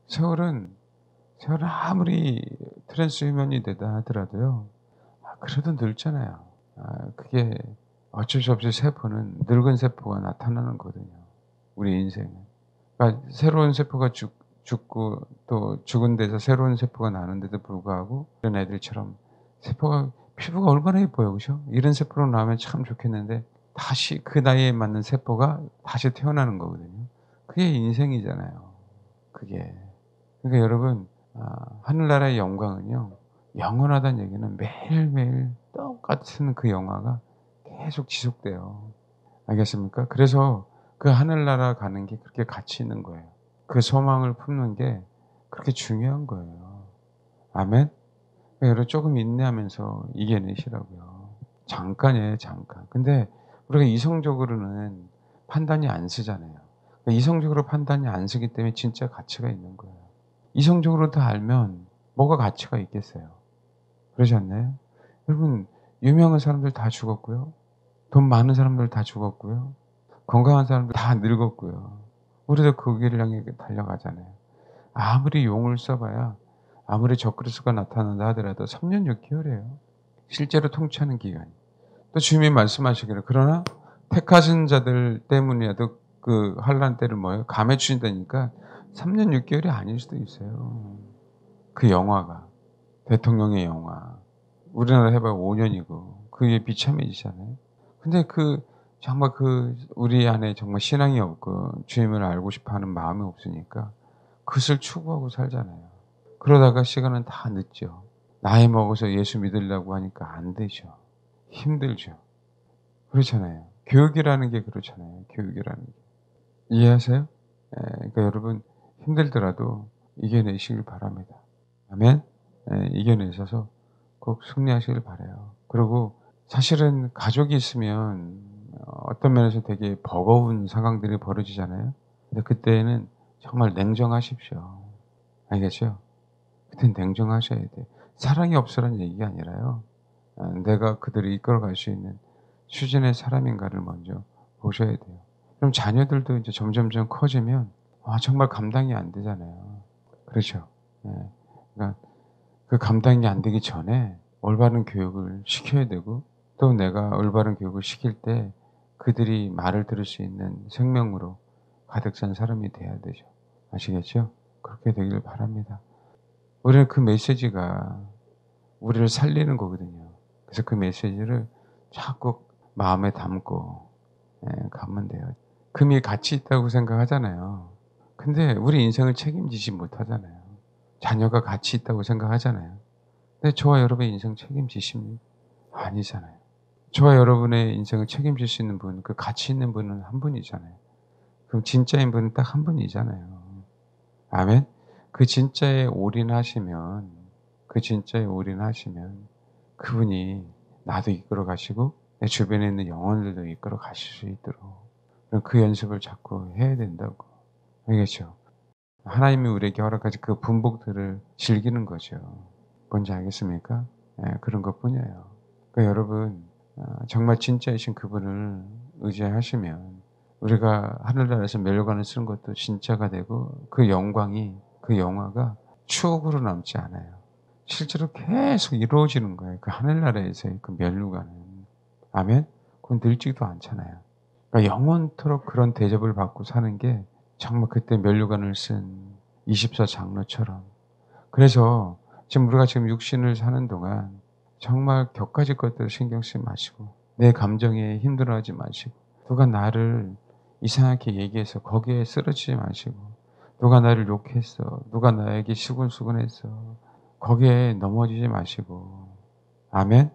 세월은 아무리 트랜스휴먼이 되다 하더라도요. 그래도 늙잖아요. 그게 어쩔 수 없이 세포는 늙은 세포가 나타나는 거거든요, 우리 인생에. 그러니까 새로운 세포가 죽고 또 죽은 데서 새로운 세포가 나는데도 불구하고 이런 애들처럼 세포가 피부가 얼마나 예뻐요. 그죠? 이런 세포로 나오면 참 좋겠는데 다시 그 나이에 맞는 세포가 다시 태어나는 거거든요. 그게 인생이잖아요, 그게. 그러니까 여러분, 하늘나라의 영광은요, 영원하다는 얘기는 매일매일 똑같은 그 영화가 계속 지속돼요. 알겠습니까? 그래서 그 하늘나라 가는 게 그렇게 가치 있는 거예요. 그 소망을 품는 게 그렇게 중요한 거예요. 아멘? 그러니까 여러분 조금 인내하면서 이겨내시라고요. 잠깐이에요, 잠깐. 근데 우리가 이성적으로는 판단이 안 쓰잖아요. 그러니까 이성적으로 판단이 안 쓰기 때문에 진짜 가치가 있는 거예요. 이성적으로 다 알면 뭐가 가치가 있겠어요. 그러지 않나요? 여러분, 유명한 사람들 다 죽었고요. 돈 많은 사람들 다 죽었고요. 건강한 사람들 다 늙었고요. 우리도 그 길을 향해 달려가잖아요. 아무리 용을 써봐야 아무리 적그리스도가 나타난다 하더라도 3년 6개월이에요. 실제로 통치하는 기간이. 또 주님이 말씀하시기를 그러나 택하신 자들 때문이라도 그 환난 때를 뭐예요? 감해 주신다니까 3년 6개월이 아닐 수도 있어요. 그 영화가. 대통령의 영화. 우리나라 해 봐야 5 년이고 그게 비참해지잖아요. 근데 정말 우리 안에 정말 신앙이 없고 주님을 알고 싶어 하는 마음이 없으니까 그것을 추구하고 살잖아요. 그러다가 시간은 다 늦죠. 나이 먹어서 예수 믿으려고 하니까 안 되죠. 힘들죠. 그렇잖아요. 교육이라는 게 그렇잖아요. 교육이라는 게. 이해하세요? 그러니까 여러분 힘들더라도 이겨내시길 바랍니다. 아멘. 이겨내셔서 꼭 승리하시길 바라요. 그리고 사실은 가족이 있으면 어떤 면에서 되게 버거운 상황들이 벌어지잖아요. 근데 그때는 정말 냉정하십시오. 알겠죠? 그땐 냉정하셔야 돼요. 사랑이 없으라는 얘기가 아니라요. 내가 그들을 이끌어갈 수 있는 수준의 사람인가를 먼저 보셔야 돼요. 그럼 자녀들도 이제 점점점 커지면 정말 감당이 안 되잖아요. 그렇죠? 예. 그러니까 그 감당이 안 되기 전에 올바른 교육을 시켜야 되고 또 내가 올바른 교육을 시킬 때 그들이 말을 들을 수 있는 생명으로 가득 찬 사람이 돼야 되죠. 아시겠죠? 그렇게 되기를 바랍니다. 우리는 그 메시지가 우리를 살리는 거거든요. 그래서 그 메시지를 자꾸 마음에 담고 가면 돼요. 금이 가치 있다고 생각하잖아요. 근데 우리 인생을 책임지지 못하잖아요. 자녀가 가치 있다고 생각하잖아요. 근데 저와 여러분의 인생 책임지십니까? 아니잖아요. 저와 여러분의 인생을 책임질 수 있는 분, 그 가치 있는 분은 한 분이잖아요. 그럼 진짜인 분은 딱 한 분이잖아요. 아멘? 그 진짜에 올인하시면 그 진짜에 올인하시면 그분이 나도 이끌어 가시고 내 주변에 있는 영혼들도 이끌어 가실 수 있도록 그럼 그 연습을 자꾸 해야 된다고. 알겠죠? 하나님이 우리에게 허락하신 그 분복들을 즐기는 거죠. 뭔지 알겠습니까? 그런 것뿐이에요. 그러니까 여러분 정말 진짜이신 그분을 의지하시면 우리가 하늘나라에서 멸관을 쓰는 것도 진짜가 되고 그 영광이 그 영화가 추억으로 남지 않아요. 실제로 계속 이루어지는 거예요. 그 하늘나라에서의 그 면류관은. 아멘? 그건 늙지도 않잖아요. 그러니까 영원토록 그런 대접을 받고 사는 게 정말 그때 면류관을 쓴 24 장로처럼. 그래서 우리가 지금 육신을 사는 동안 정말 격가지 것들을 신경 쓰지 마시고 내 감정에 힘들어하지 마시고 누가 나를 이상하게 얘기해서 거기에 쓰러지지 마시고 누가 나를 욕했어. 누가 나에게 수근수근했어. 거기에 넘어지지 마시고 아멘?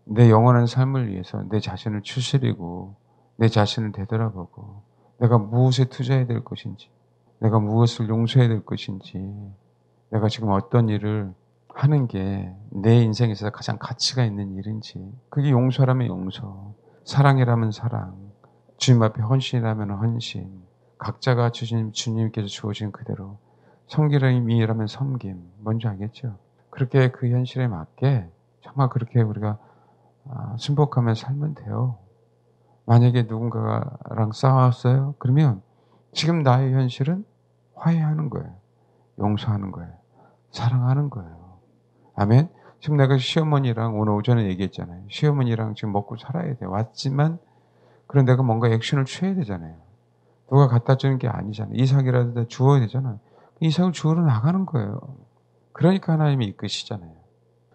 내 영원한 삶을 위해서 내 자신을 추스리고 내 자신을 되돌아보고 내가 무엇에 투자해야 될 것인지 내가 무엇을 용서해야 될 것인지 내가 지금 어떤 일을 하는 게 내 인생에서 가장 가치가 있는 일인지 그게 용서라면 용서, 사랑이라면 사랑, 주님 앞에 헌신이라면 헌신, 각자가 주님께서 주어진 그대로 섬김이라면 섬김, 뭔지 알겠죠? 그렇게 그 현실에 맞게 정말 그렇게 우리가 순복하며 살면 돼요. 만약에 누군가랑 싸웠어요? 그러면 지금 나의 현실은 화해하는 거예요. 용서하는 거예요. 사랑하는 거예요. 아멘? 지금 내가 시어머니랑 오늘 오전에 얘기했잖아요. 시어머니랑 지금 먹고 살아야 돼. 왔지만 그런 내가 뭔가 액션을 취해야 되잖아요. 누가 갖다 주는 게 아니잖아요. 이삭이라도 다 주어야 되잖아요. 이삭을 주우러 나가는 거예요. 그러니까 하나님이 이끄시잖아요.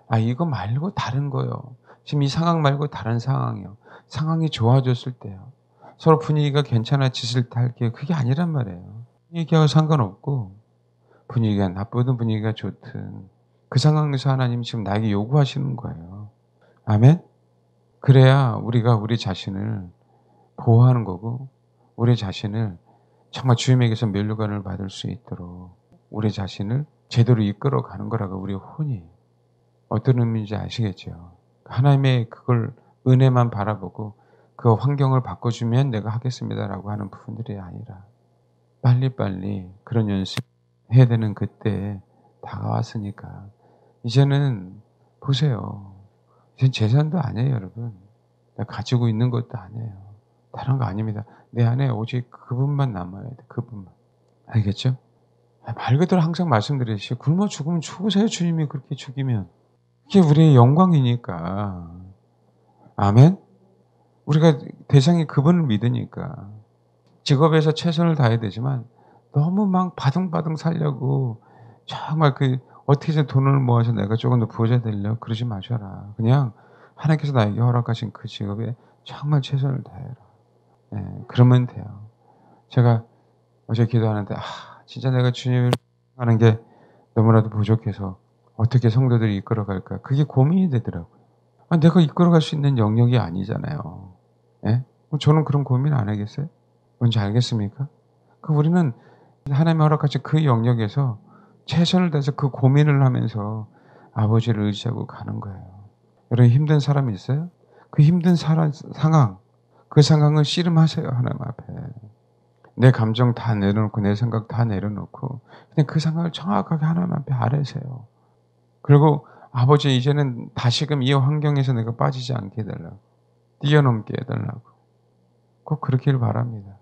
아, 이거 말고 다른 거요. 지금 이 상황 말고 다른 상황이요. 상황이 좋아졌을 때요. 서로 분위기가 괜찮아지실 때 할 게 그게 아니란 말이에요. 분위기하고 상관없고 분위기가 나쁘든 분위기가 좋든 그 상황에서 하나님이 지금 나에게 요구하시는 거예요. 아멘? 그래야 우리가 우리 자신을 보호하는 거고 우리 자신을 정말 주님에게서 면류관을 받을 수 있도록 우리 자신을 제대로 이끌어가는 거라고 우리 혼이. 어떤 의미인지 아시겠죠? 하나님의 그걸 은혜만 바라보고 그 환경을 바꿔주면 내가 하겠습니다라고 하는 부분들이 아니라 빨리빨리 그런 연습해야 되는 그때에 다가왔으니까 이제는 보세요. 이젠 재산도 아니에요, 여러분. 내가 가지고 있는 것도 아니에요. 다른 거 아닙니다. 내 안에 오직 그분만 남아야 돼. 그분만. 알겠죠? 말 그대로 항상 말씀드리듯이 굶어 죽으면 죽으세요. 주님이 그렇게 죽이면. 그게 우리의 영광이니까. 아멘? 우리가 대상이 그분을 믿으니까. 직업에서 최선을 다해야 되지만 너무 막 바등바등 살려고 정말 어떻게든 돈을 모아서 내가 조금 더 부자 되려고 그러지 마셔라. 그냥 하나님께서 나에게 허락하신 그 직업에 정말 최선을 다해라. 예, 그러면 돼요. 제가 어제 기도하는데 진짜 내가 주님을 하는 게 너무나도 부족해서 어떻게 성도들이 이끌어갈까 그게 고민이 되더라고요. 내가 이끌어갈 수 있는 영역이 아니잖아요. 예? 저는 그런 고민 안 하겠어요? 뭔지 알겠습니까? 우리는 하나님이 허락하신 그 영역에서 최선을 다해서 그 고민을 하면서 아버지를 의지하고 가는 거예요. 여러분 힘든 사람이 있어요? 그 힘든 상황, 그 상황을 씨름하세요. 하나님 앞에. 내 감정 다 내려놓고 내 생각 다 내려놓고 그냥 그 상황을 정확하게 하나님 앞에 아뢰세요. 그리고 아버지 이제는 다시금 이 환경에서 내가 빠지지 않게 해달라고. 뛰어넘게 해달라고. 꼭 그렇기를 바랍니다.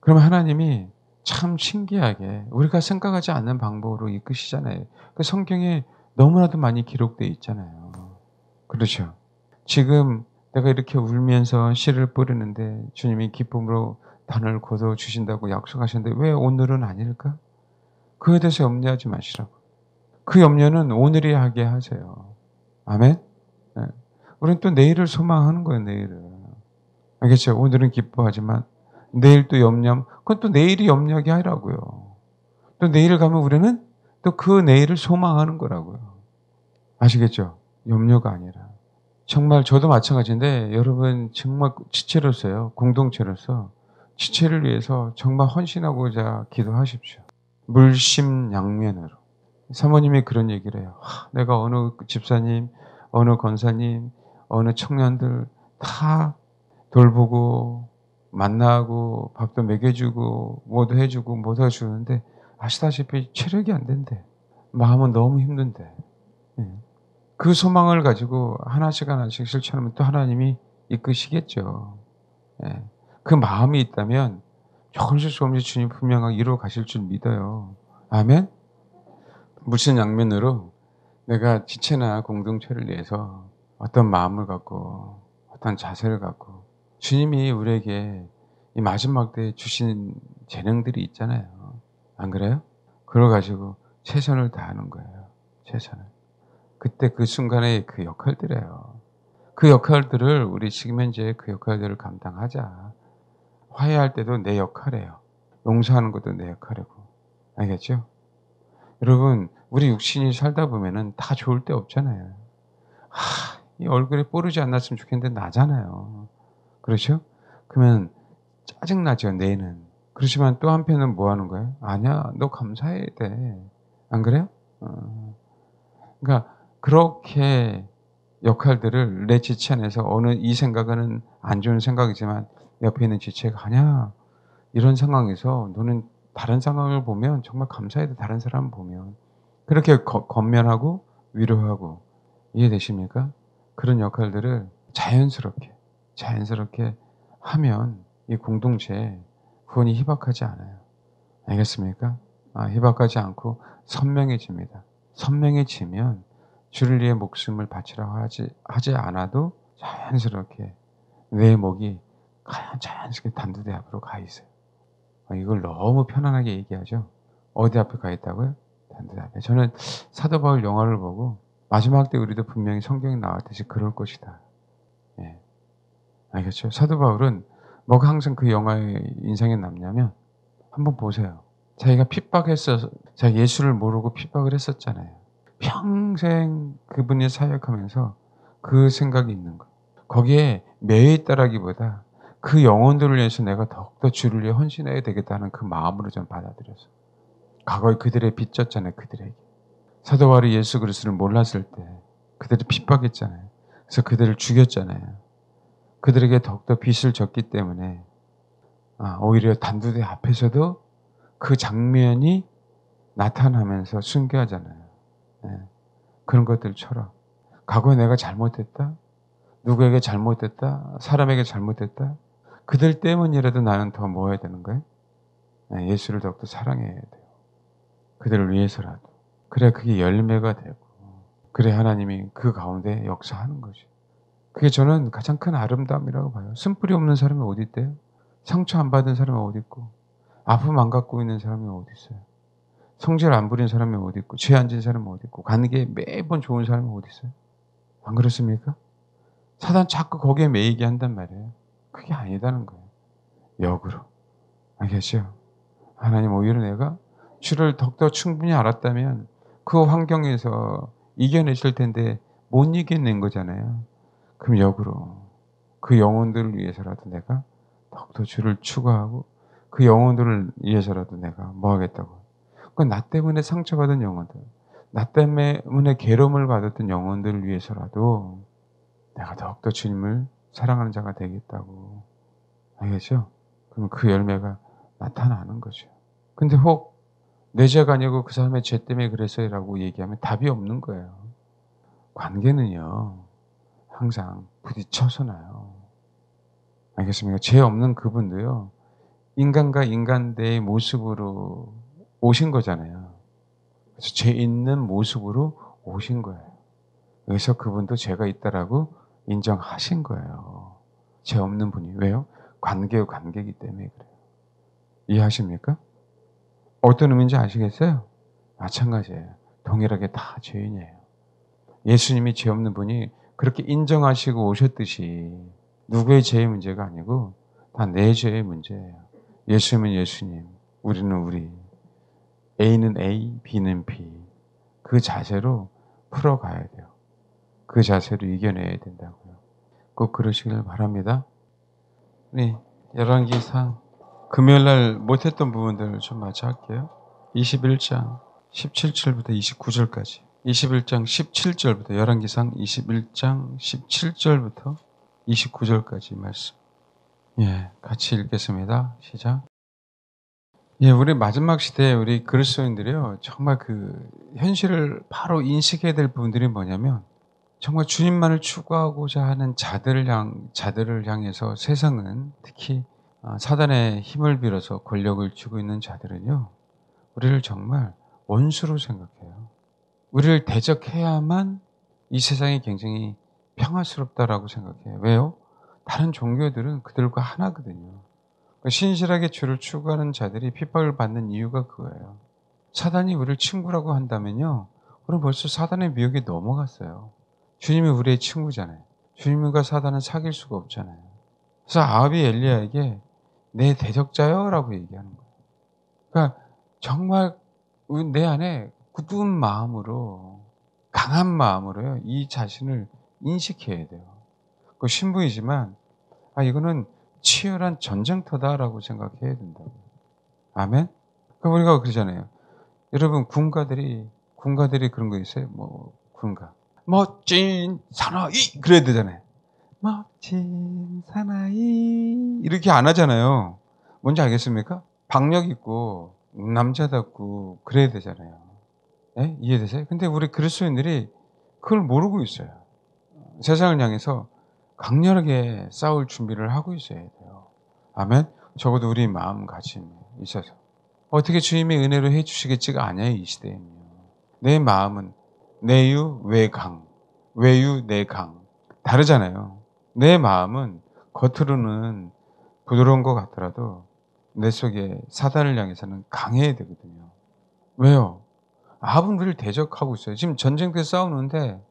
그러면 하나님이 참 신기하게 우리가 생각하지 않는 방법으로 이끄시잖아요. 그 성경에 너무나도 많이 기록되어 있잖아요. 그렇죠. 지금 내가 이렇게 울면서 씨를 뿌리는데 주님이 기쁨으로 단을 거둬 주신다고 약속하셨는데 왜 오늘은 아닐까? 그에 대해서 염려하지 마시라고. 그 염려는 오늘이 하게 하세요. 아멘? 네. 우리는 또 내일을 소망하는 거예요, 내일을. 알겠죠? 오늘은 기뻐하지만 내일 또 그건 또 내일이 염려하게 하라고요. 또 내일 가면 우리는 또 그 내일을 소망하는 거라고요. 아시겠죠? 염려가 아니라. 정말 저도 마찬가지인데 여러분 정말 지체로서요. 공동체로서 지체를 위해서 정말 헌신하고자 기도하십시오. 물심양면으로. 사모님이 그런 얘기를 해요. 내가 어느 집사님, 어느 권사님, 어느 청년들 다 돌보고 만나고 밥도 먹여주고 뭐도 해주고 뭐도 해주는데 아시다시피 체력이 안 된대. 마음은 너무 힘든데. 그 소망을 가지고 하나씩 하나씩 실천하면 또 하나님이 이끄시겠죠. 예. 그 마음이 있다면 조금씩 조금씩 주님 분명하게 이루어 가실 줄 믿어요. 아멘? 무슨 양면으로 내가 지체나 공동체를 위해서 어떤 마음을 갖고 어떤 자세를 갖고 주님이 우리에게 이 마지막 때에 주신 재능들이 있잖아요. 안 그래요? 그걸 가지고 최선을 다하는 거예요. 최선을. 그때 그 순간에 그 역할들이에요. 그 역할들을 우리 지금 현재 그 역할들을 감당하자. 화해할 때도 내 역할이에요. 용서하는 것도 내 역할이고. 알겠죠? 여러분, 우리 육신이 살다 보면은 다 좋을 때 없잖아요. 이 얼굴에 뽀르지 않았으면 좋겠는데 나잖아요. 그렇죠? 그러면 짜증나죠, 내는. 그렇지만 또 한편은 뭐 하는 거예요? 아니야, 너 감사해야 돼. 안 그래요? 그러니까 그렇게 역할들을 내 지체 안에서 이 생각은 안 좋은 생각이지만 옆에 있는 지체가 아니야. 이런 상황에서 너는 다른 상황을 보면 정말 감사해야 돼. 다른 사람 보면. 그렇게 권면하고 위로하고 이해되십니까? 그런 역할들을 자연스럽게 하면 이 공동체에 구원이 희박하지 않아요. 알겠습니까? 희박하지 않고 선명해집니다. 선명해지면 주를 위해 목숨을 바치라고 하지 않아도 자연스럽게 내 목이 자연스럽게 단두대 앞으로 가 있어요. 이걸 너무 편안하게 얘기하죠. 어디 앞에 가 있다고요? 단두대 앞에. 저는 사도 바울 영화를 보고 마지막 때 우리도 분명히 성경에 나왔듯이 그럴 것이다. 예. 알겠죠? 사도 바울은 뭐가 항상 그 영화에 인상에 남냐면 한번 보세요. 자기가 자기 예수를 모르고 핍박을 했었잖아요. 평생 그분이 사역하면서 그 생각이 있는 거예요. 거기에 매여 있다라기보다 그 영혼들을 위해서 내가 더욱더 주를 위해 헌신해야 되겠다는 그 마음으로 좀 받아들였어요. 과거에 그들의 빚졌잖아요. 그들에게. 사도 바울이 예수 그리스도를 몰랐을 때 그들을 핍박했잖아요. 그래서 그들을 죽였잖아요. 그들에게 더욱더 빚을 졌기 때문에 오히려 단두대 앞에서도 그 장면이 나타나면서 순교하잖아요. 예. 그런 것들처럼 과거에 내가 잘못했다, 누구에게 잘못했다, 사람에게 잘못했다, 그들 때문이라도 나는 더 뭐 해야 되는 거예요? 예수를 더욱더 사랑해야 돼요. 그들을 위해서라도. 그래야 그게 열매가 되고, 그래 하나님이 그 가운데 역사하는 거죠. 그게 저는 가장 큰 아름다움이라고 봐요. 쓴뿌리 없는 사람이 어디 있대요? 상처 안 받은 사람이 어디 있고, 아픔 안 갖고 있는 사람이 어디 있어요? 성질 안 부린 사람이 어디 있고, 죄 안 지은 사람이 어디 있고, 관계에 매번 좋은 사람이 어디 있어요? 안 그렇습니까? 사단 자꾸 거기에 매이게 한단 말이에요. 그게 아니다는 거예요. 역으로. 알겠죠? 하나님 오히려 내가 주를 더욱더 충분히 알았다면 그 환경에서 이겨내실 텐데 못 이겨낸 거잖아요. 그럼 역으로 그 영혼들을 위해서라도 내가 더욱더 주를 추구하고 그 영혼들을 위해서라도 내가 뭐 하겠다고. 그건 나 때문에 상처받은 영혼들, 나 때문에 괴로움을 받았던 영혼들을 위해서라도 내가 더욱더 주님을 사랑하는 자가 되겠다고. 알겠죠? 그러면 그 열매가 나타나는 거죠. 근데 혹 내 죄가 아니고 그 사람의 죄 때문에 그랬어요라고 얘기하면 답이 없는 거예요. 관계는요, 항상 부딪혀서 나요. 알겠습니까? 죄 없는 그분도요, 인간과 인간대의 모습으로 오신 거잖아요. 그래서 죄 있는 모습으로 오신 거예요. 그래서 그분도 죄가 있다라고 인정하신 거예요. 죄 없는 분이. 왜요? 관계의 관계이기 때문에 그래요. 이해하십니까? 어떤 의미인지 아시겠어요? 마찬가지예요. 동일하게 다 죄인이에요. 예수님이 죄 없는 분이 그렇게 인정하시고 오셨듯이 누구의 죄의 문제가 아니고 다 내 죄의 문제예요. 예수님은 예수님, 우리는 우리, A는 A, B는 B. 그 자세로 풀어가야 돼요. 그 자세로 이겨내야 된다고요. 꼭 그러시길 바랍니다. 우리 열왕기상 금요일날 못했던 부분들을 좀 마저 할게요. 21장 17절부터 29절까지. 21장 17절부터 열왕기상 21장 17절부터 29절까지 말씀. 같이 읽겠습니다. 시작. 우리 마지막 시대에 우리 그리스도인들이요, 정말 그 현실을 바로 인식해야 될 부분들이 뭐냐면, 정말 주님만을 추구하고자 하는 자들을 향해서 세상은 특히 사단의 힘을 빌어서 권력을 쥐고 있는 자들은요, 우리를 정말 원수로 생각해요. 우리를 대적해야만 이 세상이 굉장히 평화스럽다라고 생각해요. 왜요? 다른 종교들은 그들과 하나거든요. 신실하게 주를 추구하는 자들이 핍박을 받는 이유가 그거예요. 사단이 우리를 친구라고 한다면요, 그럼 벌써 사단의 미혹에 넘어갔어요. 주님이 우리의 친구잖아요. 주님과 사단은 사귈 수가 없잖아요. 그래서 아합이 엘리야에게 내 대적자요 라고 얘기하는 거예요. 그러니까 정말 내 안에 굳은 마음으로, 강한 마음으로요, 이 자신을 인식해야 돼요. 그 신부이지만 이거는 치열한 전쟁터다라고 생각해야 된다고. 아멘? 그러니까 우리가 그러잖아요. 여러분 군가들이 그런 거 있어요? 뭐 군가. 멋진 사나이 그래야 되잖아요. 멋진 사나이 이렇게 안 하잖아요. 뭔지 알겠습니까? 박력 있고 남자답고 그래야 되잖아요. 예? 이해되세요? 근데 우리 그리스도인들이 그걸 모르고 있어요. 세상을 향해서 강렬하게 싸울 준비를 하고 있어야 돼요. 아멘? 적어도 우리 마음가짐에 있어서. 어떻게 주님의 은혜로 해 주시겠지가 않아요, 이 시대에는요. 내 마음은 내유 외강, 외유 내강 다르잖아요. 내 마음은 겉으로는 부드러운 것 같더라도 내 속에 사단을 향해서는 강해야 되거든요. 왜요? 아합은 우리를 대적하고 있어요. 지금 전쟁터 싸우는데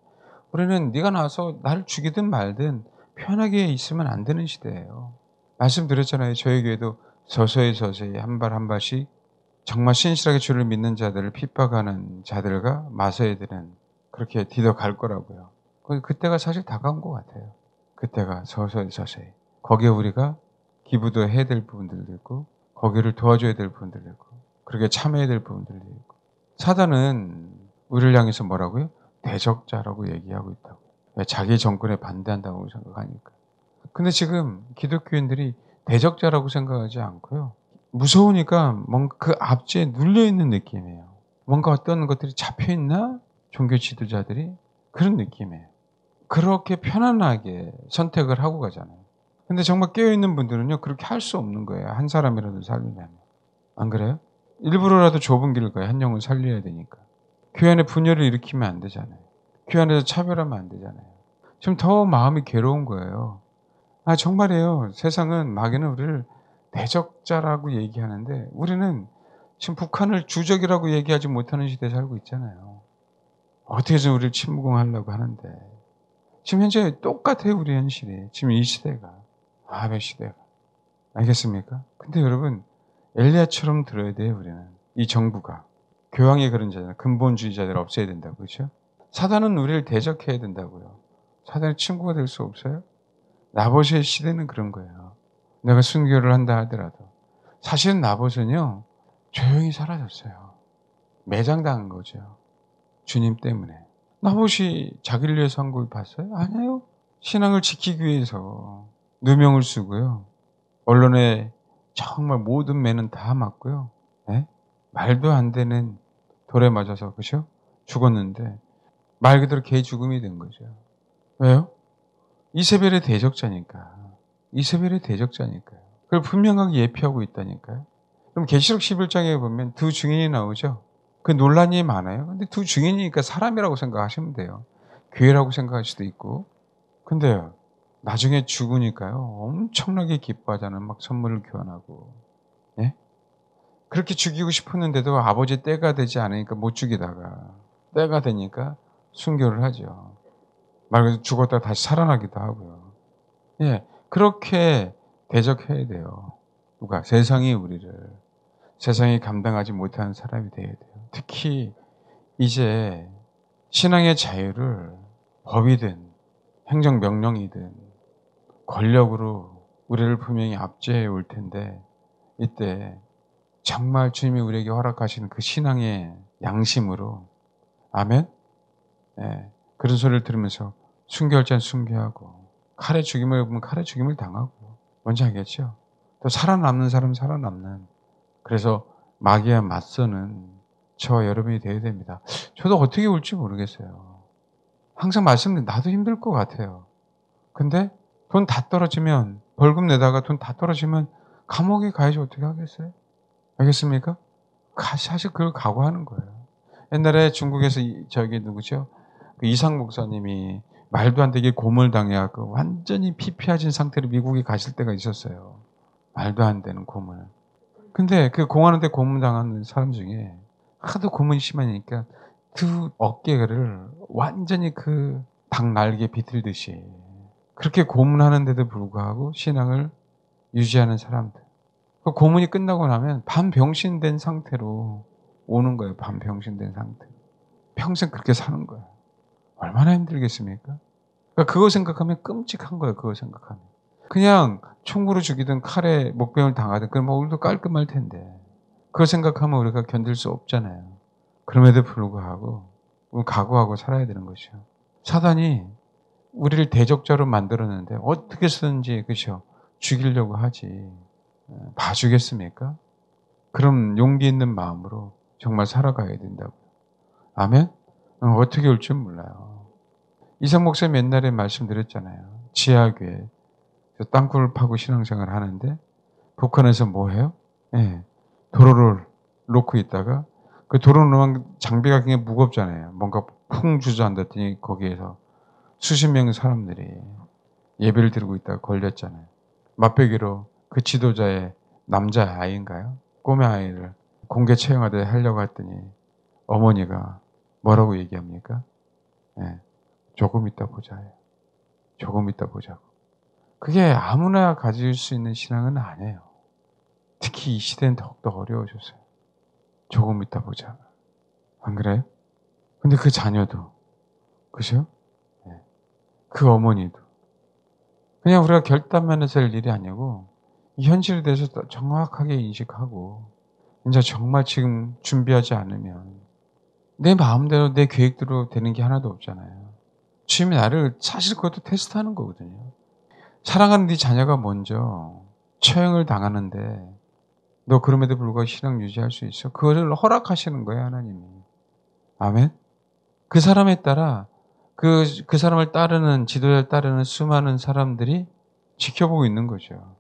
우리는 네가 나와서 나를 죽이든 말든 편하게 있으면 안 되는 시대예요. 말씀드렸잖아요. 저희 교회도 서서히 한 발 한 발씩 정말 신실하게 주를 믿는 자들을 핍박하는 자들과 마서애들은 그렇게 뒤져갈 거라고요. 그때가 사실 다가온 것 같아요. 그때가 서서히. 거기에 우리가 기부도 해야 될 부분들도 있고 거기를 도와줘야 될 부분들도 있고 그렇게 참여해야 될 부분들도 있고 사단은 우리를 향해서 뭐라고요? 대적자라고 얘기하고 있다고. 왜? 자기 정권에 반대한다고 생각하니까. 근데 지금 기독교인들이 대적자라고 생각하지 않고요. 무서우니까 뭔가 그 압제에 눌려있는 느낌이에요. 뭔가 어떤 것들이 잡혀있나? 종교 지도자들이? 그런 느낌이에요. 그렇게 편안하게 선택을 하고 가잖아요. 근데 정말 깨어있는 분들은요, 그렇게 할 수 없는 거예요. 한 사람이라도 살리려면. 안 그래요? 일부러라도 좁은 길을 가요. 한 영혼 살려야 되니까. 교회 안에 분열을 일으키면 안 되잖아요. 교회 안에서 차별하면 안 되잖아요. 지금 더 마음이 괴로운 거예요. 아, 정말이에요. 세상은 마귀는 우리를 대적자라고 얘기하는데 우리는 지금 북한을 주적이라고 얘기하지 못하는 시대에 살고 있잖아요. 어떻게든 우리를 침공하려고 하는데 지금 현재 똑같아요. 우리 현실이. 지금 이 시대가. 아합의 시대가. 알겠습니까? 근데 여러분 엘리야처럼 들어야 돼요. 우리는. 이 정부가. 교황이 그런 자잖아요. 근본주의자들을 없애야 된다고. 그렇죠? 사단은 우리를 대적해야 된다고요. 사단의 친구가 될 수 없어요? 나봇의 시대는 그런 거예요. 내가 순교를 한다 하더라도. 사실은 나봇은요, 조용히 사라졌어요. 매장당한 거죠. 주님 때문에. 나봇이 자기를 위해서 한 걸 봤어요? 아니에요. 신앙을 지키기 위해서 누명을 쓰고요. 언론에 정말 모든 매는 다 맞고요. 네? 말도 안 되는 돌에 맞아서, 그죠? 죽었는데, 말 그대로 개 죽음이 된 거죠. 왜요? 이세벨의 대적자니까. 이세벨의 대적자니까요. 그걸 분명하게 예표하고 있다니까요. 그럼 계시록 11장에 보면 두 증인이 나오죠. 그 논란이 많아요. 근데 두 증인이니까 사람이라고 생각하시면 돼요. 교회라고 생각할 수도 있고. 근데요, 나중에 죽으니까요, 엄청나게 기뻐하잖아요. 막 선물을 교환하고. 예? 그렇게 죽이고 싶었는데도 아버지 때가 되지 않으니까 못 죽이다가 때가 되니까 순교를 하죠. 말 그대로 죽었다가 다시 살아나기도 하고요. 예, 그렇게 대적해야 돼요. 누가? 세상이 우리를. 세상이 감당하지 못하는 사람이 돼야 돼요. 특히 이제 신앙의 자유를 법이든 행정명령이든 권력으로 우리를 분명히 압제해 올 텐데 이때 정말 주님이 우리에게 허락하시는 그 신앙의 양심으로 아멘? 예, 그런 소리를 들으면서 순교할 자는 순교하고 칼에 죽임을 보면 칼에 죽임을 당하고 뭔지 알겠죠? 또 살아남는 사람은 살아남는 그래서 마귀와 맞서는 저와 여러분이 되어야 됩니다. 저도 어떻게 올지 모르겠어요. 항상 말씀드린 나도 힘들 것 같아요. 근데 돈 다 떨어지면 벌금 내다가 돈 다 떨어지면 감옥에 가야지 어떻게 하겠어요? 알겠습니까? 사실 그걸 각오하는 거예요. 옛날에 중국에서 저기 누구죠? 그 이상 목사님이 말도 안 되게 고문당해갖고 완전히 피폐해진 상태로 미국에 가실 때가 있었어요. 말도 안 되는 고문. 근데 그 공하는데 고문당하는 사람 중에 하도 고문이 심하니까 두 어깨를 완전히 그 닭 날개 비틀듯이 그렇게 고문하는데도 불구하고 신앙을 유지하는 사람들. 그 고문이 끝나고 나면 반병신된 상태로 오는 거예요. 반병신된 상태. 평생 그렇게 사는 거예요. 얼마나 힘들겠습니까? 그러니까 그거 생각하면 끔찍한 거예요. 그거 생각하면. 그냥 총으로 죽이든 칼에 목병을 당하든 그럼 우리도 깔끔할 텐데. 그거 생각하면 우리가 견딜 수 없잖아요. 그럼에도 불구하고 우리 각오하고 살아야 되는 것이죠. 사단이 우리를 대적자로 만들었는데 어떻게 쓰든지 그렇죠. 죽이려고 하지. 봐주겠습니까? 그럼 용기 있는 마음으로 정말 살아가야 된다고요. 아멘? 어떻게 올지 몰라요. 이상 목사님 옛날에 말씀드렸잖아요. 지하교회 땅굴을 파고 신앙생활을 하는데 북한에서 뭐 해요? 예, 도로를 놓고 있다가 그 도로 놓은 장비가 굉장히 무겁잖아요. 뭔가 쿵 주저앉았더니 거기에서 수십 명의 사람들이 예배를 드리고 있다가 걸렸잖아요. 맛배기로 그 지도자의 남자아이인가요? 꼬매 아이를 공개 처형하듯 하려고 했더니 어머니가 뭐라고 얘기합니까? 네, 조금 이따 보자예요. 조금 이따 보자고. 그게 아무나 가질 수 있는 신앙은 아니에요. 특히 이 시대는 더욱더 어려워졌어요. 조금 이따 보자. 안 그래요? 근데 그 자녀도, 그죠? 네. 그 어머니도. 그냥 우리가 결단면에서 할 일이 아니고, 이 현실에 대해서 정확하게 인식하고, 이제 정말 지금 준비하지 않으면, 내 마음대로, 내 계획대로 되는 게 하나도 없잖아요. 주님이 나를 사실 그것도 테스트하는 거거든요. 사랑하는 네 자녀가 먼저 처형을 당하는데, 너 그럼에도 불구하고 신앙 유지할 수 있어? 그것을 허락하시는 거예요, 하나님이. 아멘? 그 사람에 따라 그 사람을 따르는, 지도자를 따르는 수많은 사람들이 지켜보고 있는 거죠.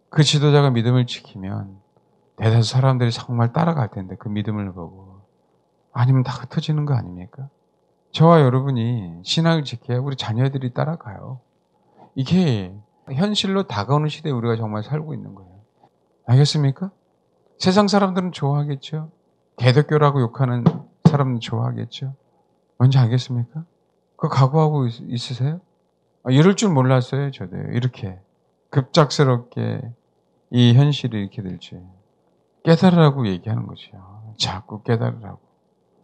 그 지도자가 믿음을 지키면 대다수 사람들이 정말 따라갈 텐데, 그 믿음을 보고. 아니면 다 흩어지는 거 아닙니까? 저와 여러분이 신앙을 지켜야 우리 자녀들이 따라가요. 이게 현실로 다가오는 시대에 우리가 정말 살고 있는 거예요. 알겠습니까? 세상 사람들은 좋아하겠죠. 개독교라고 욕하는 사람은 좋아하겠죠. 뭔지 알겠습니까? 그거 각오하고 있으세요? 이럴 줄 몰랐어요, 저도. 이렇게 급작스럽게 이 현실이 이렇게 될지. 깨달으라고 얘기하는 거죠. 자꾸 깨달으라고.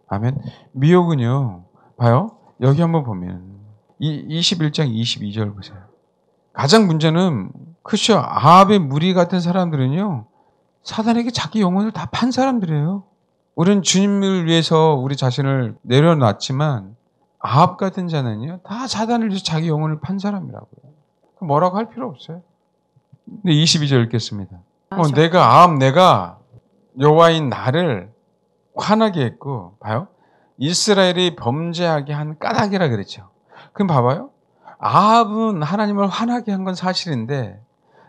아멘. 미혹은요, 봐요. 여기 한번 보면 21장 22절 보세요. 가장 문제는 크죠. 아합의 무리 같은 사람들은요, 사단에게 자기 영혼을 다 판 사람들이에요. 우리는 주님을 위해서 우리 자신을 내려놨지만 아합 같은 자는요, 다 사단을 위해서 자기 영혼을 판 사람이라고요. 뭐라고 할 필요 없어요. 근데 22절 읽겠습니다. 내가 여호와인 나를 화나게 했고, 봐요. 이스라엘이 범죄하게 한 까닭이라 그랬죠. 그럼 봐봐요. 아합은 하나님을 화나게 한 건 사실인데,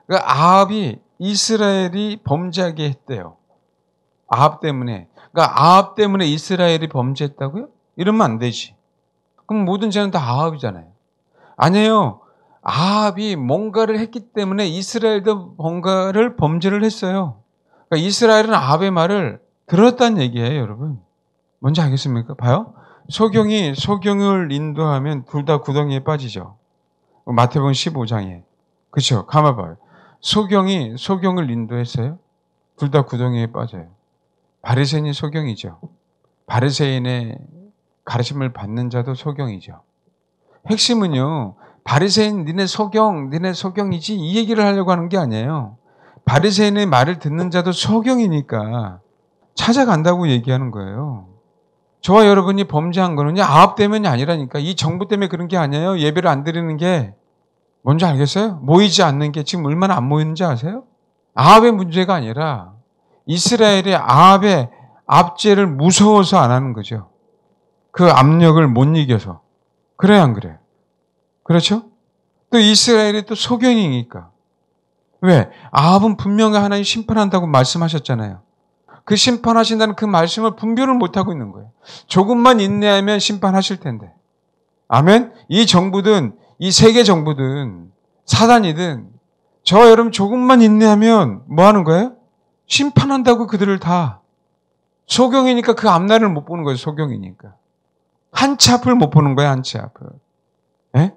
그 아합이 이스라엘이 범죄하게 했대요. 아합 때문에. 그러니까 아합 때문에 이스라엘이 범죄했다고요? 이러면 안 되지. 그럼 모든 죄는 다 아합이잖아요. 아니에요. 아합이 뭔가를 했기 때문에 이스라엘도 뭔가를 범죄를 했어요. 그러니까 이스라엘은 아합의 말을 들었다는 얘기예요, 여러분. 뭔지 알겠습니까? 봐요. 소경을 인도하면 둘 다 구덩이에 빠지죠. 마태복음 15장에. 그렇죠? 가만 봐요. 소경을 인도했어요. 둘 다 구덩이에 빠져요. 바리새인이 소경이죠. 바리새인의 가르침을 받는 자도 소경이죠. 핵심은요, 바리새인 니네 소경이지 이 얘기를 하려고 하는 게 아니에요. 바리새인의 말을 듣는 자도 소경이니까 찾아간다고 얘기하는 거예요. 저와 여러분이 범죄한 거는요, 아합 때문이 아니라니까. 이 정부 때문에 그런 게 아니에요. 예배를 안 드리는 게. 뭔지 알겠어요? 모이지 않는 게 지금 얼마나 안 모이는지 아세요? 아합의 문제가 아니라 이스라엘이 아합의 압제를 무서워서 안 하는 거죠. 그 압력을 못 이겨서. 그래야 안 그래요? 그렇죠? 또 이스라엘이 또 소경이니까. 왜? 아합은 분명히 하나님 심판한다고 말씀하셨잖아요. 그 심판하신다는 그 말씀을 분별을 못하고 있는 거예요. 조금만 인내하면 심판하실 텐데. 아멘? 이 정부든 이 세계 정부든 사단이든 저와 여러분 조금만 인내하면 뭐 하는 거예요? 심판한다고 그들을 다. 소경이니까 그 앞날을 못 보는 거예요. 소경이니까. 한 치 앞을 못 보는 거예요. 한 치 앞을. 예?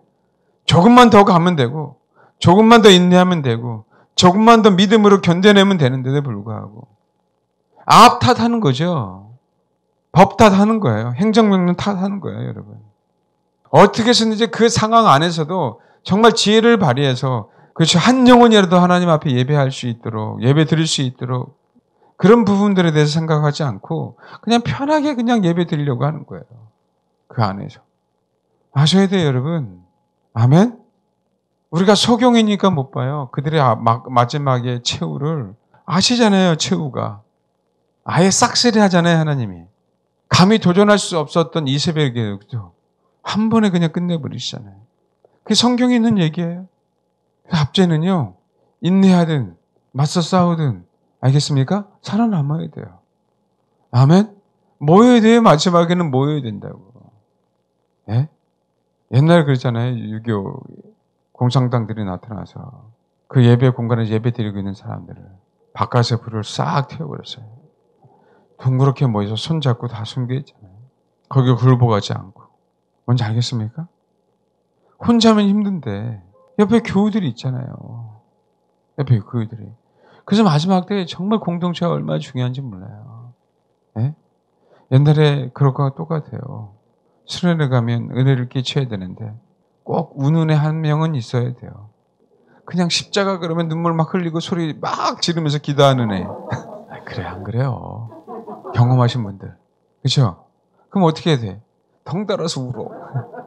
조금만 더 가면 되고 조금만 더 인내하면 되고 조금만 더 믿음으로 견뎌내면 되는데도 불구하고 아합 탓하는 거죠. 법 탓하는 거예요. 행정명령 탓하는 거예요. 여러분. 어떻게 해서든지 그 상황 안에서도 정말 지혜를 발휘해서 그렇죠. 한 영혼이라도 하나님 앞에 예배할 수 있도록 예배 드릴 수 있도록 그런 부분들에 대해서 생각하지 않고 그냥 편하게 그냥 예배 드리려고 하는 거예요. 그 안에서. 아셔야 돼요, 여러분. 아멘? 우리가 소경이니까 못 봐요. 그들의 마지막에 최후를 아시잖아요, 최후가. 아예 싹쓸이 하잖아요, 하나님이. 감히 도전할 수 없었던 이세벨에게도 한 번에 그냥 끝내버리시잖아요. 그게 성경에 있는 얘기예요. 압제는요, 인내하든 맞서 싸우든 알겠습니까? 살아남아야 돼요. 아멘? 모여야 돼요. 마지막에는 모여야 된다고. 예? 옛날에 그랬잖아요. 6.25 공산당들이 나타나서 그 예배 공간에서 예배 드리고 있는 사람들을 바깥에 불을 싹 태워버렸어요. 둥그렇게 모여서 손잡고 다 숨겨있잖아요. 거기에 굴복하지 않고. 뭔지 알겠습니까? 혼자면 힘든데 옆에 교우들이 있잖아요. 옆에 교우들이. 그래서 마지막 때 정말 공동체가 얼마나 중요한지 몰라요. 예? 옛날에 그런 거와 똑같아요. 수련회 가면 은혜를 끼쳐야 되는데 꼭 우는 애 한 명은 있어야 돼요. 그냥 십자가 그러면 눈물 막 흘리고 소리 막 지르면서 기도하는 애. 그래 안 그래요? 경험하신 분들. 그렇죠? 그럼 어떻게 해야 돼? 덩달아서 울어.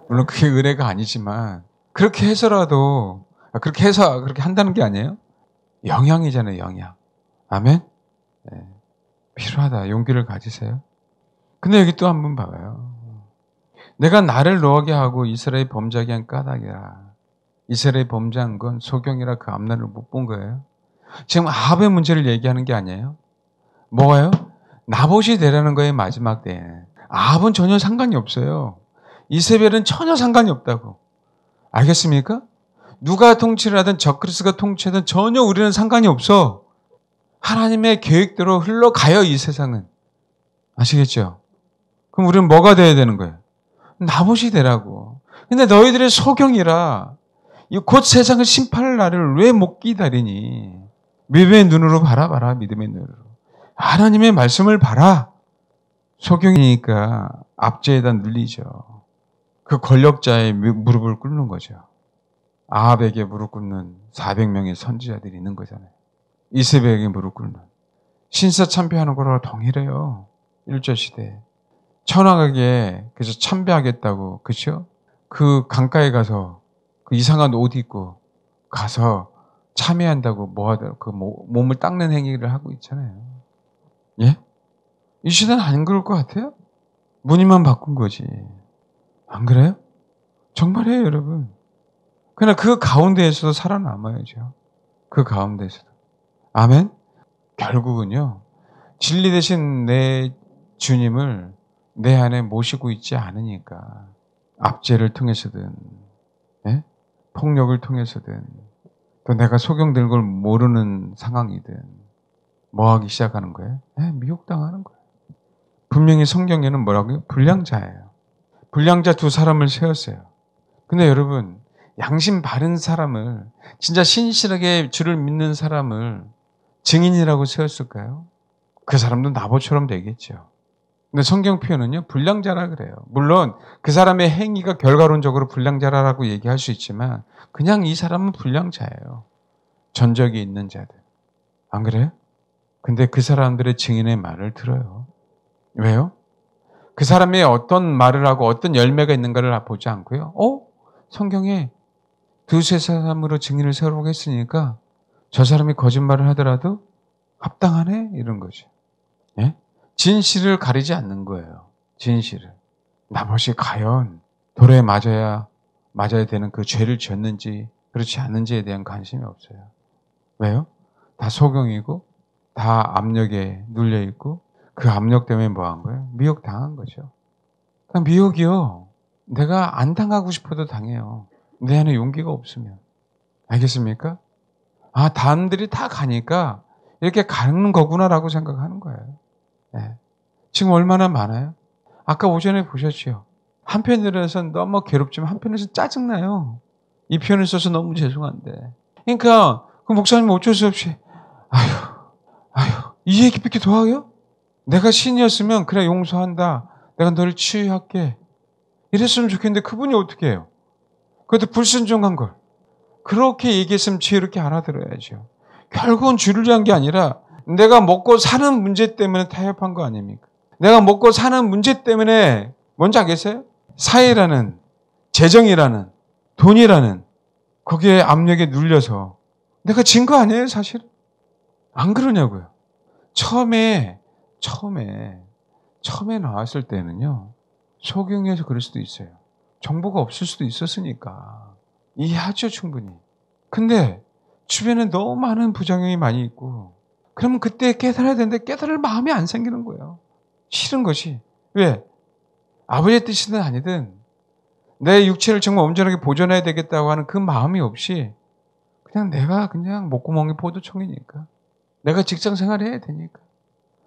물론 그게 은혜가 아니지만 그렇게 해서라도 그렇게 해서 그렇게 한다는 게 아니에요? 영향이잖아요. 영향. 아멘? 네. 필요하다. 용기를 가지세요. 근데 여기 또 한 번 봐봐요. 내가 나를 노하게 하고 이스라엘 범죄하게 한 까닭이라. 이스라엘 범죄한 건 소경이라 그 앞날을 못 본 거예요. 지금 아합의 문제를 얘기하는 게 아니에요. 뭐가요? 나봇이 되라는 거예요. 마지막 때에. 아합은 전혀 상관이 없어요. 이세벨은 전혀 상관이 없다고. 알겠습니까? 누가 통치를 하든 적그리스가 통치하든 전혀 우리는 상관이 없어. 하나님의 계획대로 흘러가요. 이 세상은. 아시겠죠? 그럼 우리는 뭐가 돼야 되는 거예요? 나봇이 되라고. 근데 너희들의 소경이라 곧 세상을 심판할 날을 왜 못 기다리니? 믿음의 눈으로 바라봐라. 믿음의 눈으로. 하나님의 말씀을 봐라. 소경이니까 압제에다 눌리죠. 그 권력자의 무릎을 꿇는 거죠. 아합에게 무릎 꿇는 400명의 선지자들이 있는 거잖아요. 이세벨에게 무릎 꿇는. 신사 참배하는 거랑 동일해요. 일제시대에. 천황에게 그래서 참배하겠다고, 그렇죠? 그 강가에 가서 그 이상한 옷 입고 가서 참회한다고 그 몸을 닦는 행위를 하고 있잖아요. 예? 이 시대는 안 그럴 것 같아요? 무늬만 바꾼 거지. 안 그래요? 정말이에요, 여러분. 그러나 그 가운데에서도 살아남아야죠. 그 가운데에서도. 아멘? 결국은요, 진리 대신 내 주님을 내 안에 모시고 있지 않으니까 압제를 통해서든, 예? 폭력을 통해서든, 또 내가 소경될 걸 모르는 상황이든 뭐 하기 시작하는 거예요? 미혹당하는 거예요. 분명히 성경에는 뭐라고요? 불량자예요. 불량자 두 사람을 세웠어요. 근데 여러분, 양심 바른 사람을, 진짜 신실하게 주를 믿는 사람을 증인이라고 세웠을까요? 그 사람도 나봇처럼 되겠죠. 근데 성경 표현은요, 불량자라 그래요. 물론 그 사람의 행위가 결과론적으로 불량자라고 얘기할 수 있지만 그냥 이 사람은 불량자예요. 전적이 있는 자들. 안 그래요? 근데 그 사람들의 증인의 말을 들어요. 왜요? 그 사람이 어떤 말을 하고 어떤 열매가 있는가를 보지 않고요. 성경에 두세 사람으로 증인을 세우라고 했으니까 저 사람이 거짓말을 하더라도 합당하네? 이런 거죠. 예? 진실을 가리지 않는 거예요. 진실을. 나봇이 과연 도래에 맞아야 되는 그 죄를 지었는지 그렇지 않는지에 대한 관심이 없어요. 왜요? 다 소경이고 다 압력에 눌려있고 그 압력 때문에 뭐 한 거예요? 미혹당한 거죠. 그러니까 미혹이요. 내가 안 당하고 싶어도 당해요. 내 안에 용기가 없으면. 알겠습니까? 남들이 다 가니까 이렇게 가는 거구나라고 생각하는 거예요. 네. 지금 얼마나 많아요? 아까 오전에 보셨죠? 한편으로서는 너무 괴롭지만 한편으로서는 짜증나요. 이 표현을 써서 너무 죄송한데. 그러니까 그 목사님 어쩔 수 없이 이 얘기밖에 더 하요? 내가 신이었으면 그래 용서한다. 내가 너를 치유할게. 이랬으면 좋겠는데 그분이 어떻게 해요? 그것도 불순종한 걸. 그렇게 얘기했으면 지혜롭게 알아들어야죠. 결국은 주를 위한 게 아니라 내가 먹고 사는 문제 때문에 타협한 거 아닙니까? 내가 먹고 사는 문제 때문에 뭔지 알겠어요? 사회라는, 재정이라는, 돈이라는 거기에 압력에 눌려서 내가 진 거 아니에요, 사실? 안 그러냐고요. 처음에 나왔을 때는요, 소경에서 그럴 수도 있어요. 정보가 없을 수도 있었으니까. 이해하죠, 충분히. 근데 주변에 너무 많은 부작용이 많이 있고, 그러면 그때 깨달아야 되는데 깨달을 마음이 안 생기는 거예요. 싫은 것이. 왜? 아버지의 뜻이든 아니든 내 육체를 정말 온전하게 보존해야 되겠다고 하는 그 마음이 없이 그냥 내가 그냥 목구멍이 포도청이니까 내가 직장 생활해야 되니까.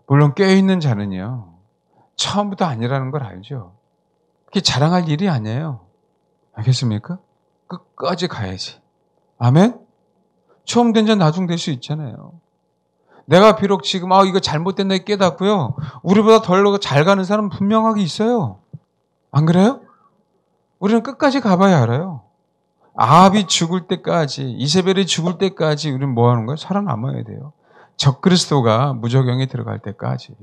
물론 깨어있는 자는요. 처음부터 아니라는 걸 알죠. 그게 자랑할 일이 아니에요. 알겠습니까? 끝까지 가야지. 아멘? 처음 된 자 나중 될 수 있잖아요. 내가 비록 지금 이거 잘못됐네 깨닫고요. 우리보다 덜 잘 가는 사람 분명하게 있어요. 안 그래요? 우리는 끝까지 가봐야 알아요. 아합이 죽을 때까지, 이세벨이 죽을 때까지 우리는 뭐 하는 거예요? 살아남아야 돼요. 적그리스도가 무저경에 들어갈 때까지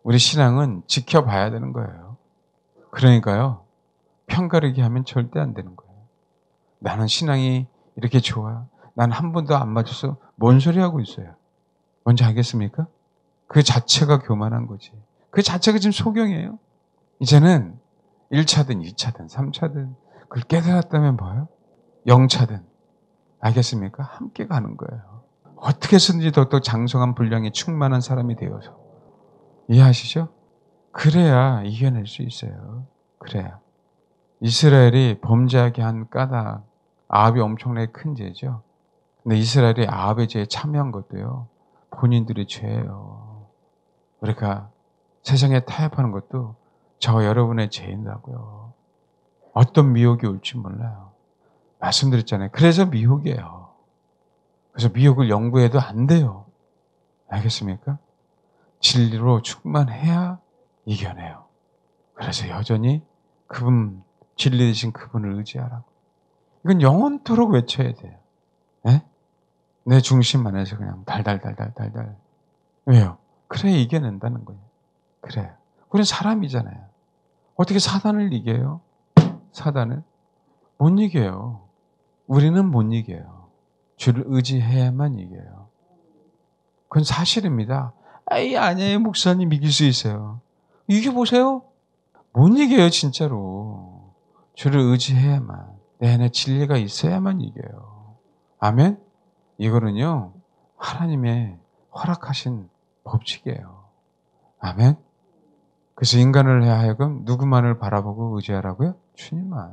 우리 신앙은 지켜봐야 되는 거예요. 그러니까요. 편가르기 하면 절대 안 되는 거예요. 나는 신앙이 이렇게 좋아. 난 한 번도 안 맞아서 뭔 소리 하고 있어요. 뭔지 알겠습니까? 그 자체가 교만한 거지. 그 자체가 지금 소경이에요. 이제는 1차든 2차든 3차든 그걸 깨달았다면 뭐예요? 0차든 알겠습니까? 함께 가는 거예요. 어떻게 해서든지 더욱더 장성한 분량에 충만한 사람이 되어서 이해하시죠? 그래야 이겨낼 수 있어요. 그래야. 이스라엘이 범죄하게 한 까닭, 아합이 엄청나게 큰 죄죠. 근데 이스라엘이 아합의 죄에 참여한 것도요. 본인들의 죄예요. 그러니까 세상에 타협하는 것도 저 여러분의 죄인다고요. 어떤 미혹이 올지 몰라요. 말씀드렸잖아요. 그래서 미혹이에요. 그래서 미혹을 연구해도 안 돼요. 알겠습니까? 진리로 충만해야 이겨내요. 그래서 여전히 그분, 진리 되신 그분을 의지하라고. 이건 영원토록 외쳐야 돼요. 네? 내 중심 안에서 그냥 달달달달달달. 왜요? 그래 이겨낸다는 거예요. 그래. 우리는 사람이잖아요. 어떻게 사단을 이겨요? 사단을? 못 이겨요. 우리는 못 이겨요. 주를 의지해야만 이겨요. 그건 사실입니다. 아니에요. 목사님 이길 수 있어요. 이겨보세요. 못 이겨요. 진짜로. 주를 의지해야만. 내 안에 진리가 있어야만 이겨요. 아멘? 이거는요. 하나님의 허락하신 법칙이에요. 아멘? 그래서 인간을 하여금 누구만을 바라보고 의지하라고요? 주님만.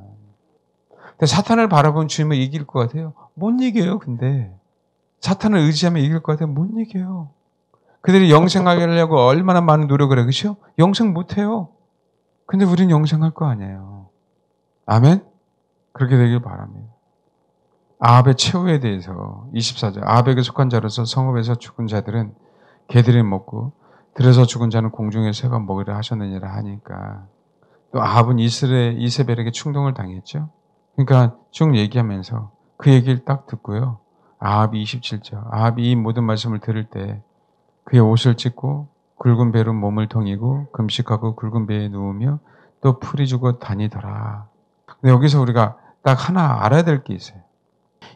근데 사탄을 바라보는 주님을 이길 것 같아요? 못 이겨요, 근데. 사탄을 의지하면 이길 것 같아요? 못 이겨요. 그들이 영생하려고 얼마나 많은 노력을 해요, 그렇죠? 영생 못 해요. 근데 우린 영생할 거 아니에요. 아멘? 그렇게 되길 바랍니다. 아합의 최후에 대해서 24절 아합에게 속한 자로서 성읍에서 죽은 자들은 개들이 먹고 들에서 죽은 자는 공중의 새가 먹으려 하셨느니라 하니까 또 아합은 이세벨에게 충동을 당했죠. 그러니까 쭉 얘기하면서 그 얘기를 딱 듣고요. 아합이 27절 아합이 이 모든 말씀을 들을 때 그의 옷을 찢고 굵은 배로 몸을 동이고 금식하고 굵은 배에 누우며 또 풀이 주고 다니더라. 근데 여기서 우리가 딱 하나 알아야 될 게 있어요.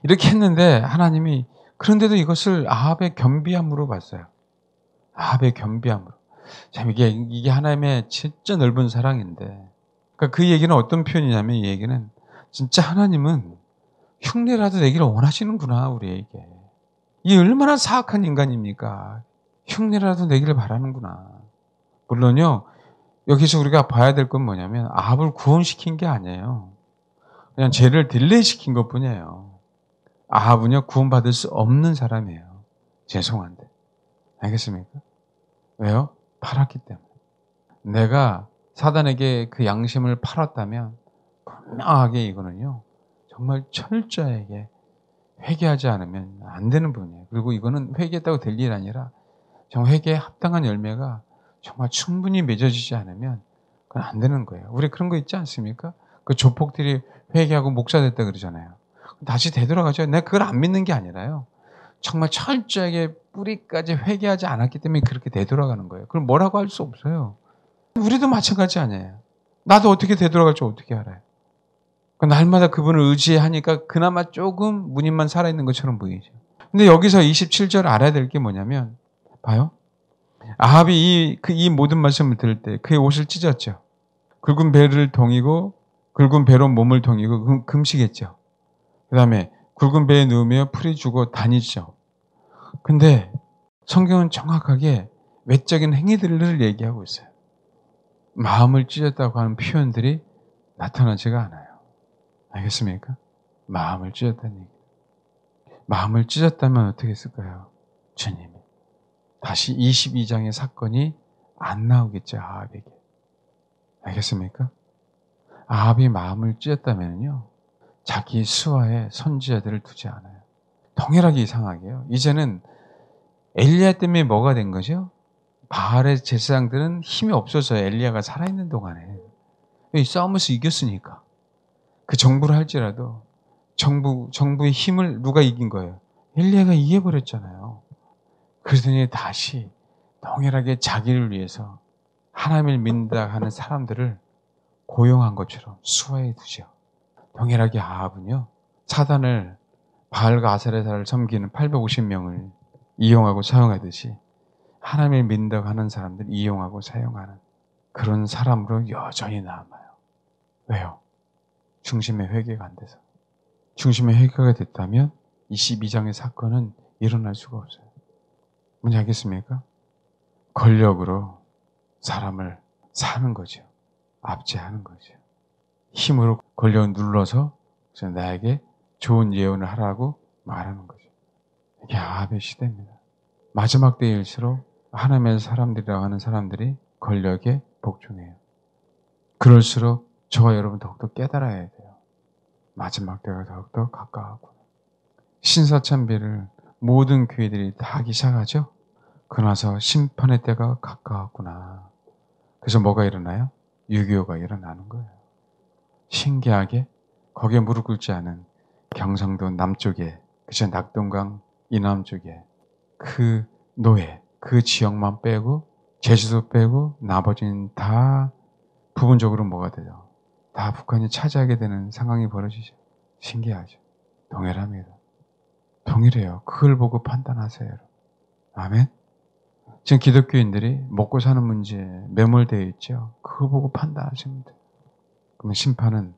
이렇게 했는데 하나님이 그런데도 이것을 아합의 겸비함으로 봤어요. 아합의 겸비함으로. 참 이게 하나님의 진짜 넓은 사랑인데. 그러니까 그 얘기는 어떤 표현이냐면 이 얘기는 진짜 하나님은 흉내라도 내기를 원하시는구나 우리에게. 이 얼마나 사악한 인간입니까? 흉내라도 내기를 바라는구나. 물론요. 여기서 우리가 봐야 될 건 뭐냐면 아합을 구원시킨 게 아니에요. 그냥 죄를 딜레이시킨 것뿐이에요. 아합은요 구원받을 수 없는 사람이에요. 죄송한데. 알겠습니까? 왜요? 팔았기 때문에. 내가 사단에게 그 양심을 팔았다면 분명하게 이거는요. 정말 철저하게 회개하지 않으면 안 되는 부분이에요. 그리고 이거는 회개했다고 될 일이 아니라 정말 회개에 합당한 열매가 정말 충분히 맺어지지 않으면 그건 안 되는 거예요. 우리 그런 거 있지 않습니까? 그 조폭들이 회개하고 목사 됐다 그러잖아요. 다시 되돌아가죠. 내가 그걸 안 믿는 게 아니라요. 정말 철저하게 뿌리까지 회개하지 않았기 때문에 그렇게 되돌아가는 거예요. 그럼 뭐라고 할 수 없어요. 우리도 마찬가지 아니에요. 나도 어떻게 되돌아갈지 어떻게 알아요. 날마다 그분을 의지하니까 그나마 조금 무늬만 살아있는 것처럼 보이죠. 근데 여기서 27절 알아야 될 게 뭐냐면 봐요. 아합이 이 모든 말씀을 들을 때 그의 옷을 찢었죠. 굵은 배를 동이고 굵은 배로 몸을 동이고 금식했죠. 그 다음에 굵은 배에 누우며 풀이 주고 다니죠. 근데 성경은 정확하게 외적인 행위들을 얘기하고 있어요. 마음을 찢었다고 하는 표현들이 나타나지가 않아요. 알겠습니까? 마음을 찢었다는 얘기. 마음을 찢었다면 어떻게 했을까요? 주님이. 다시 22장의 사건이 안 나오겠죠, 아합에게. 알겠습니까? 아합이 마음을 찢었다면요, 자기 수하에 선지자들을 두지 않아요. 동일하게 이상하게요. 이제는 엘리야 때문에 뭐가 된 거죠? 바알의 제사장들은 힘이 없어서 엘리야가 살아있는 동안에 싸우면서 이겼으니까 그 정부를 할지라도 정부의 힘을 누가 이긴 거예요? 엘리야가 이겨버렸잖아요. 그러더니 다시 동일하게 자기를 위해서 하나님을 믿는다 하는 사람들을 고용한 것처럼 수하에 두죠. 동일하게 아합은요, 사단을 바알과 아세라를 섬기는 850명을 이용하고 사용하듯이 하나님을 믿는다고 하는 사람들 이용하고 사용하는 그런 사람으로 여전히 남아요. 왜요? 중심의 회개가 안 돼서. 중심의 회개가 됐다면 22장의 사건은 일어날 수가 없어요. 뭔지 알겠습니까? 권력으로 사람을 사는 거죠. 압제하는 거죠. 힘으로 권력을 눌러서 나에게 좋은 예언을 하라고 말하는 거죠. 이게 아합의 시대입니다. 마지막 때일수록 하나님의 사람들이라고 하는 사람들이 권력에 복종해요. 그럴수록 저와 여러분 더욱더 깨달아야 돼요. 마지막 때가 더욱더 가까웠구나. 신사참배를 모든 교회들이 다 하기 시작하죠. 그러나서 심판의 때가 가까웠구나. 그래서 뭐가 일어나요? 유교가 일어나는 거예요. 신기하게 거기에 무릎 꿇지 않은 경상도 남쪽에, 그저 낙동강 이남 쪽에 그 노예, 그 지역만 빼고 제주도 빼고 나머지는 다 부분적으로 뭐가 돼요? 다 북한이 차지하게 되는 상황이 벌어지죠. 신기하죠. 동일합니다. 동일해요. 그걸 보고 판단하세요. 아멘. 지금 기독교인들이 먹고 사는 문제에 매몰되어 있죠. 그걸 보고 판단하시면 돼요. 그러면 심판은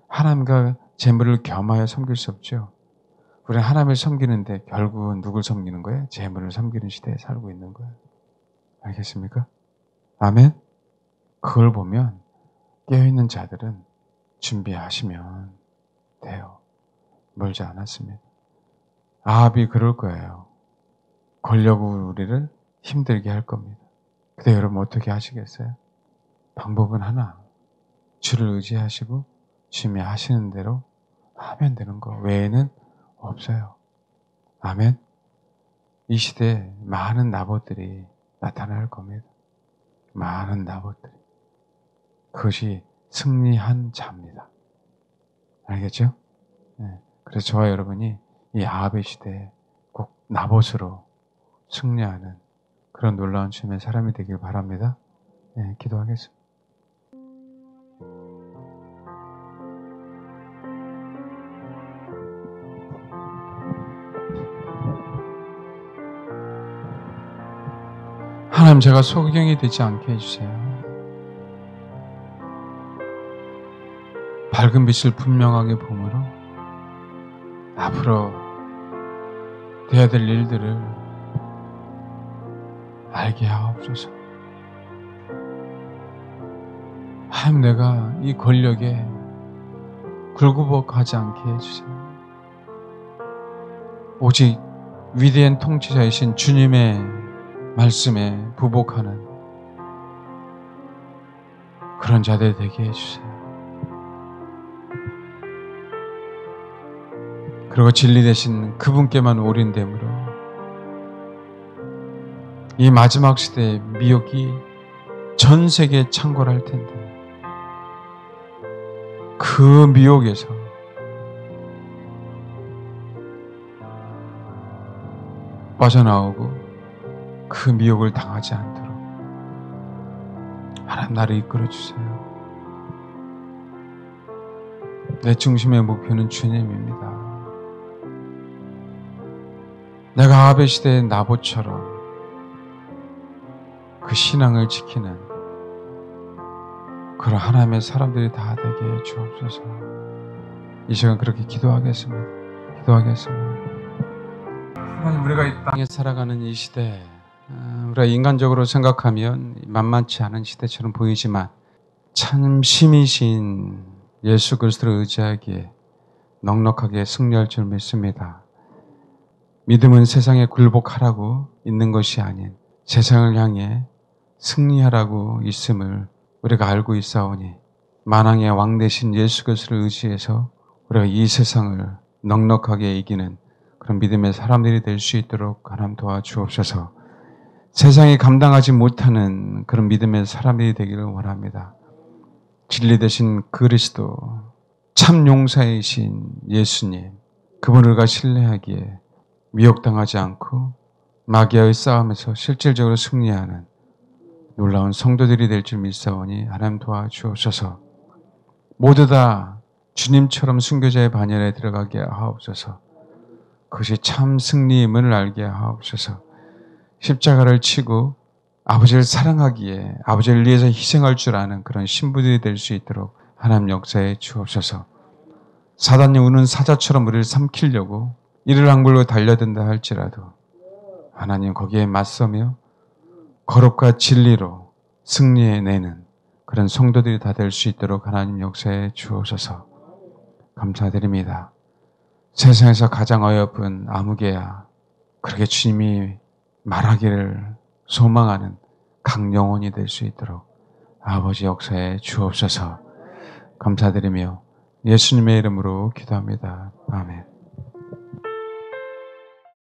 하나님과 재물을 겸하여 섬길 수 없죠. 우리는 하나님을 섬기는데 결국은 누굴 섬기는 거예요? 재물을 섬기는 시대에 살고 있는 거예요. 알겠습니까? 아멘. 그걸 보면 깨어있는 자들은 준비하시면 돼요. 멀지 않았습니다. 아합이 그럴 거예요. 권력으로 우리를 힘들게 할 겁니다. 근데 여러분 어떻게 하시겠어요? 방법은 하나. 주를 의지하시고 주님이 하시는 대로 하면 되는 거 외에는 없어요. 아멘. 이 시대에 많은 나봇들이 나타날 겁니다. 많은 나봇들이. 그것이 승리한 자입니다. 알겠죠? 네. 그래서 저와 여러분이 이 아합의 시대에 꼭 나봇으로 승리하는 그런 놀라운 주님의 사람이 되길 바랍니다. 네, 기도하겠습니다. 하나님, 제가 소경이 되지 않게 해주세요. 밝은 빛을 분명하게 보므로 앞으로 돼야 될 일들을 알게 하옵소서. 하나님, 내가 이 권력에 굴구벅하지 않게 해주세요. 오직 위대한 통치자이신 주님의 말씀에 부복하는 그런 자들 되게 해주세요. 그리고 진리 되신 그분께만 올인됨으로 이 마지막 시대의 미혹이 전 세계에 창궐할 텐데 그 미혹에서 빠져나오고 그 미혹을 당하지 않도록 하나님 나를 이끌어 주세요. 내 중심의 목표는 주님입니다. 내가 아합의 시대의 나봇처럼 그 신앙을 지키는 그런 하나님의 사람들이 다 되게 해 주옵소서. 이 시간 그렇게 기도하겠습니다. 하나님, 우리가 이 땅에 살아가는 이 시대, 우리가 인간적으로 생각하면 만만치 않은 시대처럼 보이지만 참 심이신 예수 그리스도를 의지하기에 넉넉하게 승리할 줄 믿습니다. 믿음은 세상에 굴복하라고 있는 것이 아닌 세상을 향해 승리하라고 있음을 우리가 알고 있사오니 만왕의 왕 되신 예수 그리스도를 의지해서 우리가 이 세상을 넉넉하게 이기는 그런 믿음의 사람들이 될 수 있도록 하나님 도와주옵소서. 세상이 감당하지 못하는 그런 믿음의 사람들이 되기를 원합니다. 진리 되신 그리스도, 참 용사이신 예수님, 그분을 우리가 신뢰하기에 미혹당하지 않고 마귀와의 싸움에서 실질적으로 승리하는 놀라운 성도들이 될 줄 믿사오니 하나님 도와주옵소서. 모두 다 주님처럼 순교자의 반열에 들어가게 하옵소서. 그것이 참 승리임을 알게 하옵소서. 십자가를 치고 아버지를 사랑하기에 아버지를 위해서 희생할 줄 아는 그런 신부들이 될 수 있도록 하나님 역사해 주옵소서. 사단이 우는 사자처럼 우리를 삼키려고 이를 악물고 달려든다 할지라도 하나님 거기에 맞서며 거룩과 진리로 승리해내는 그런 성도들이 다 될 수 있도록 하나님 역사해 주옵소서. 감사드립니다. 세상에서 가장 어여쁜 아무개야 그렇게 주님이 말하기를 소망하는 강영혼이 될 수 있도록 아버지 역사해 주옵소서. 감사드리며 예수님의 이름으로 기도합니다. 아멘.